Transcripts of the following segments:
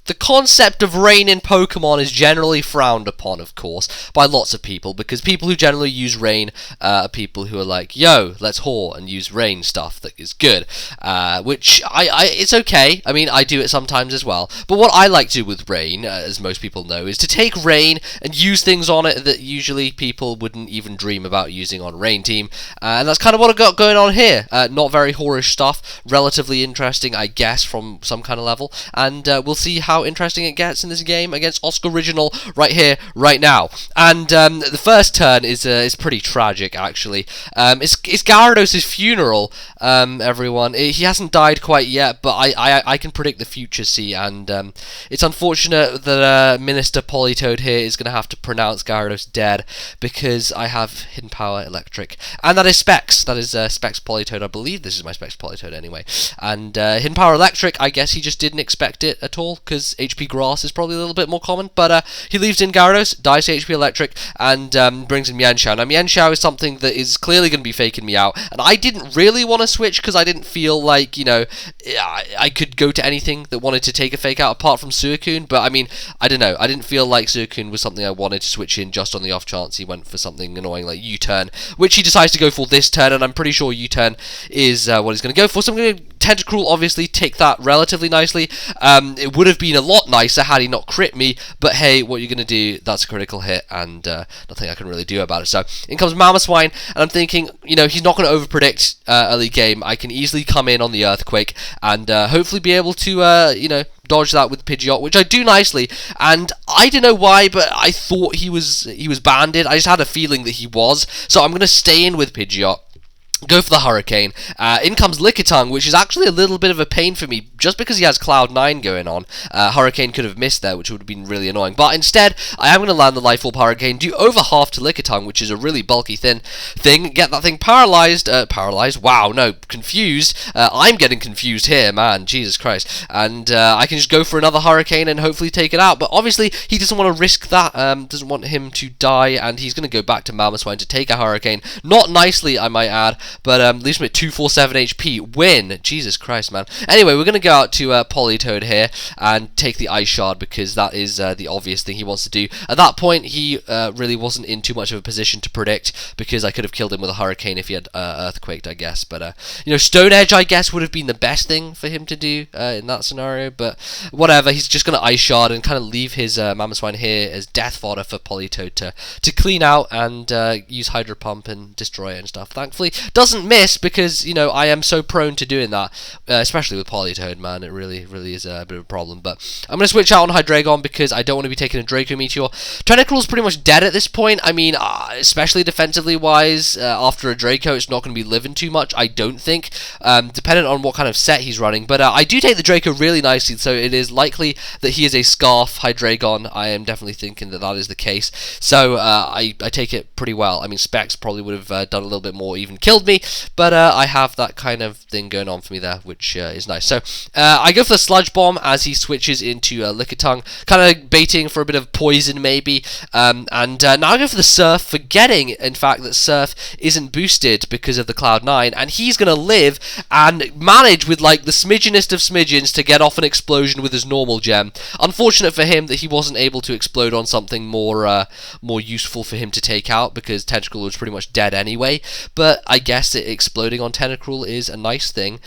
The concept of rain in Pokemon is generally frowned upon, of course, by lots of people, because people who generally use rain are people who are like, yo, let's whore and use rain stuff that is good, which it's okay. I mean, I do it sometimes as well, but what I like to do with rain, as most people know, is to take rain and use things on it that usually people wouldn't even dream about using on Rain Team, and that's kind of what I've got going on here. Not very whorish stuff, relatively interesting, I guess, from some kind of level, and we'll see how interesting it gets in this game against Oscariginal right here, right now. And the first turn is pretty tragic, actually. It's Gyarados' funeral, everyone. He hasn't died quite yet, but I can predict the future, see, and it's unfortunate that Minister Politoed here is going to have to pronounce Gyarados dead, because I have Hidden Power Electric, and that is Specs. That is Specs Politoed. I believe this is my Specs Politoed anyway. And Hidden Power Electric, I guess he just didn't expect it at all, because HP Grass is probably a little bit more common, but he leaves in Gyarados, dies to HP Electric, and brings in Mienshao. Now, Mienshao is something that is clearly going to be faking me out, and I didn't really want to switch, because I didn't feel like, you know, I could go to anything that wanted to take a fake out apart from Suicune, but I mean, I don't know, I didn't feel like Suicune was something I wanted to switch in just on the off chance he went for something annoying like U-turn, which he decides to go for this turn, and I'm pretty sure U-turn is what he's going to go for, so I'm going to Tentacruel obviously take that relatively nicely. It would have been a lot nicer had he not crit me, but hey, what you're going to do, that's a critical hit, and nothing I can really do about it. So in comes Mamoswine, and I'm thinking, you know, he's not going to overpredict early game. I can easily come in on the Earthquake, and hopefully be able to, you know, dodge that with Pidgeot, which I do nicely, and I don't know why, but I thought he was banded. I just had a feeling that he was, so I'm going to stay in with Pidgeot. Go for the Hurricane. In comes Lickitung, which is actually a little bit of a pain for me, just because he has Cloud 9 going on. Hurricane could have missed there, which would have been really annoying. But instead, I am going to land the Life Orb Hurricane, do over half to Lickitung, which is a really bulky thing. Get that thing paralyzed. Paralyzed? Wow, no, confused. I'm getting confused here, man. Jesus Christ. And I can just go for another Hurricane and hopefully take it out. But obviously, he doesn't want to risk that. Doesn't want him to die, and he's going to go back to Mamoswine to take a Hurricane. Not nicely, I might add. But leaves me at 247 HP. Win! Jesus Christ, man. Anyway, we're going to go out to Politoed here and take the Ice Shard, because that is the obvious thing he wants to do. At that point, he really wasn't in too much of a position to predict, because I could have killed him with a Hurricane if he had Earthquaked, I guess. But, you know, Stone Edge, I guess, would have been the best thing for him to do in that scenario. But whatever, he's just going to Ice Shard and kind of leave his Mamoswine here as death fodder for Politoed to clean out and use Hydro Pump and destroy it and stuff. Thankfully, doesn't miss, because, you know, I am so prone to doing that, especially with Politoed, man. It really is a bit of a problem. But I'm going to switch out on Hydreigon, because I don't want to be taking a Draco Meteor. Tentacruel's pretty much dead at this point. I mean, especially defensively wise, after a Draco, it's not going to be living too much, I don't think, depending on what kind of set he's running. But I do take the Draco really nicely, so it is likely that he is a Scarf Hydreigon. I am definitely thinking that that is the case. So I take it pretty well. I mean, Specs probably would have done a little bit more, even killed me, but I have that kind of thing going on for me there, which is nice. So I go for the Sludge Bomb as he switches into Lickitung, kind of baiting for a bit of poison maybe, and now I go for the Surf, forgetting in fact that Surf isn't boosted because of the Cloud 9, and he's going to live and manage with like the smidgenest of smidgens to get off an explosion with his normal gem. Unfortunate for him that he wasn't able to explode on something more useful for him to take out, because Tentacruel was pretty much dead anyway, but I guess it exploding on Tentacruel is a nice thing.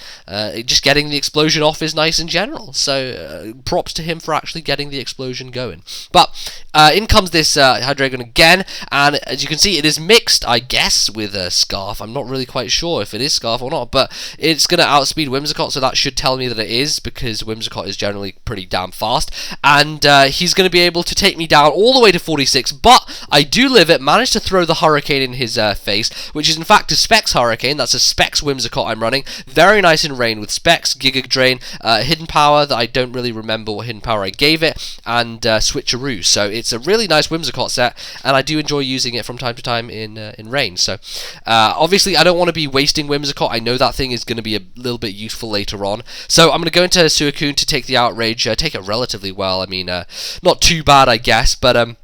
Just getting the explosion off is nice in general, so props to him for actually getting the explosion going. But in comes this Hydreigon again, and as you can see, it is mixed, I guess, with Scarf. I'm not really quite sure if it is Scarf or not, but it's going to outspeed Whimsicott, so that should tell me that it is, because Whimsicott is generally pretty damn fast, and he's going to be able to take me down all the way to 46, but I do live it, managed to throw the Hurricane in his face, which is in fact a Specs Hurricane. That's a Specs Whimsicott I'm running. Very nice in rain with Specs, Giga Drain, Hidden Power that I don't really remember what Hidden Power I gave it, and Switcheroo. So it's a really nice Whimsicott set, and I do enjoy using it from time to time in rain. So obviously I don't want to be wasting Whimsicott. I know that thing is going to be a little bit useful later on. So I'm going to go into Suicune to take the Outrage, take it relatively well. I mean, not too bad, I guess, but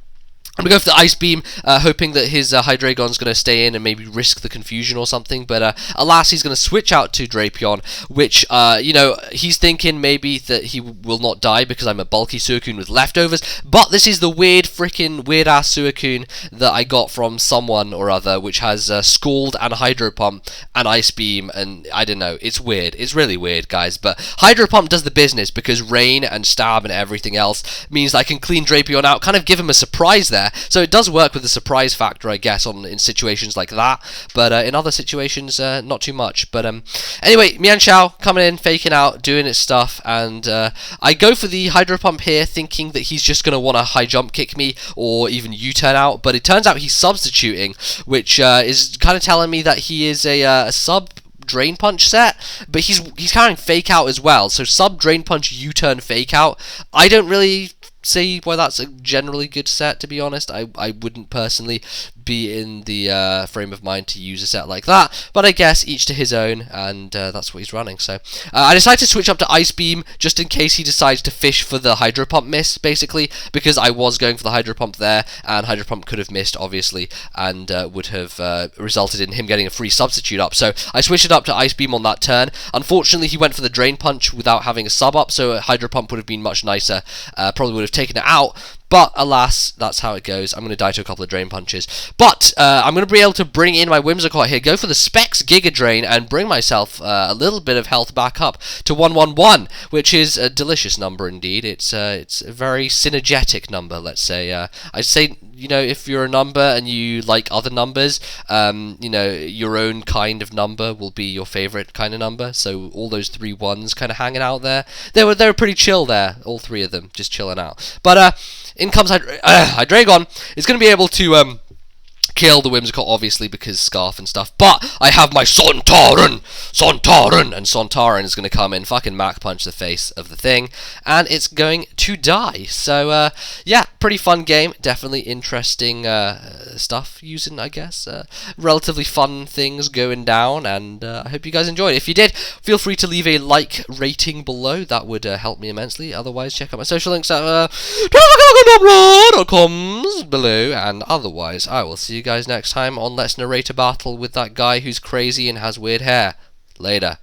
I'm going to go for the Ice Beam, hoping that his Hydreigon's going to stay in and maybe risk the confusion or something, but alas, he's going to switch out to Drapion, which, you know, he's thinking maybe that he will not die because I'm a bulky Suicune with leftovers, but this is the weird-ass Suicune that I got from someone or other, which has Scald and Hydro Pump and Ice Beam, and I don't know, it's weird. It's really weird, guys, but Hydro Pump does the business because Rain and Stab and everything else means I can clean Drapion out, kind of give him a surprise there. So it does work with the surprise factor, I guess, in situations like that, but in other situations, not too much. But anyway, Mienshao coming in, faking out, doing its stuff, and I go for the Hydro Pump here, thinking that he's just going to want to high jump kick me or even U-turn out, but it turns out he's substituting, which is kind of telling me that he is a sub Drain Punch set, but he's carrying Fake Out as well, so sub Drain Punch U-turn Fake Out. I don't really see why that's a generally good set, to be honest. I wouldn't personally be in the frame of mind to use a set like that, but I guess each to his own, and that's what he's running. So I decided to switch up to Ice Beam just in case he decides to fish for the Hydro Pump miss, basically, because I was going for the Hydro Pump there, and Hydro Pump could have missed, obviously, and would have resulted in him getting a free substitute up. So I switched it up to Ice Beam on that turn. Unfortunately, he went for the Drain Punch without having a sub up, so a Hydro Pump would have been much nicer, probably would have taken it out. But alas, that's how it goes. I'm going to die to a couple of Drain Punches. But I'm going to be able to bring in my Whimsicott here, go for the Specs Giga Drain, and bring myself a little bit of health back up to 111, which is a delicious number indeed. It's a very synergetic number, let's say. I'd say, you know, if you're a number and you like other numbers, you know, your own kind of number will be your favorite kind of number. So all those 3 ones kind of hanging out there, they were pretty chill there, all 3 of them, just chilling out. But in comes Hydreigon. It's going to be able to kill the Whimsicott, obviously, because Scarf and stuff, but I have my Sontaran, and Sontaran is going to come in, fucking Mach Punch the face of the thing, and it's going to die. So, yeah, pretty fun game, definitely interesting stuff using, I guess, relatively fun things going down, and I hope you guys enjoyed. If you did, feel free to leave a like rating below, that would help me immensely. Otherwise, check out my social links at Tumblr.com below, and otherwise, I will see you guys next time on Let's Narrate a Battle with that guy who's crazy and has weird hair. Later.